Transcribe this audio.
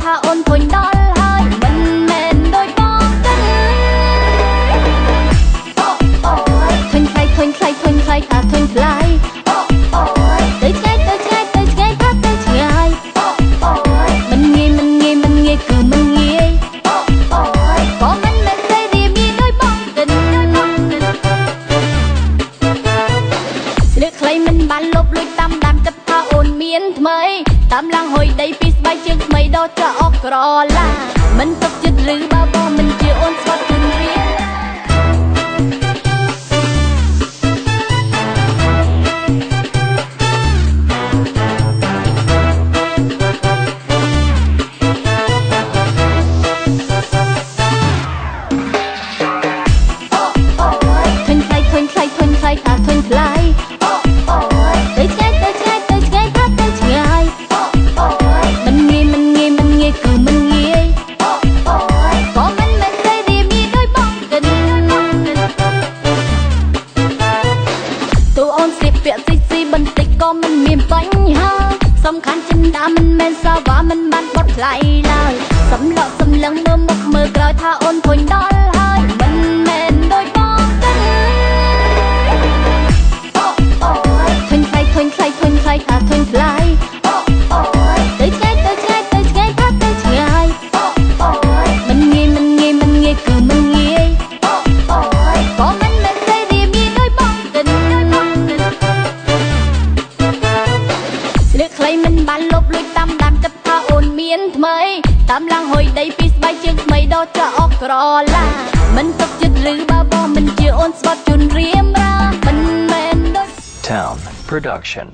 ថាអូនធុញដល់ហើយមិនមែនដូចបងទេធុញខ្លាយធុញខ្លាយធុញខ្លាយថាធុញខ្លាយទៅឆ្ងាយទៅឆ្ងាយទៅឆ្ងាយថាទៅឆ្ងាយមិនងាយមិនងាយមិនងាយគឺមិនងាយក៏មិនមែនស្រីរៀមងាយដូចបងទេស្លៀកខ្លីមិនបានលបលួចតាមដានគិតថាអូនមានថ្មីតាមឡើងហុយដីពីស្បែកជើងថ្មីដល់ចាអស់ក្រឡាមិនទុកចិត្តឬបើបងមិនជាអូនស្វាត់ជឿនរៀងធុញខ្លាយធុញខ្លាយថាធុញខ្លាយទៅឆ្ងាយទៅឆ្ងាយទៅឆ្ងាយថាទៅឆ្ងាយមិនងាយមិនងាយមិនងាយគឺមិនងាយក៏មិនមែនស្រីរៀមងាយដូចបងទេទូអូនស្លៀកពាក់ស៊ីស៊ីបន្តិចក៏មិនមានបញ្ហាសំខាន់ចិនដាមិនមែនសាវ៉ាមិនបានបត់ថ្លៃឡើយសំឡកសំឡឹងមើលមុខមើលក្រោយថាអូនធុញដល់ហើយមិនមែនដូចបងទេធុញខ្លាយធុញខ្លាយធុញខ្លាយថាធុញខ្លាយទៅឆ្ងាយទៅឆ្ងាយទៅឆ្ងាយថាទៅឆ្ងាយមិនងាយមិនងាយមិនងាយគឺមិនងាយក៏មិនមែនស្រីរៀមងាយដូចបងទេស្លៀកខ្លីមិនបានលបលួចតាមដានគិតថាអូនមានថ្មីតាមឡើងហុយដីពីស្បែកជើងថ្មីដល់ចាអស់ក្រឡាមិនទុកចិត្តឬបើបងមិនជាអូនស្វាត់ជូនរៀមរាមិនមែនដូច Town Production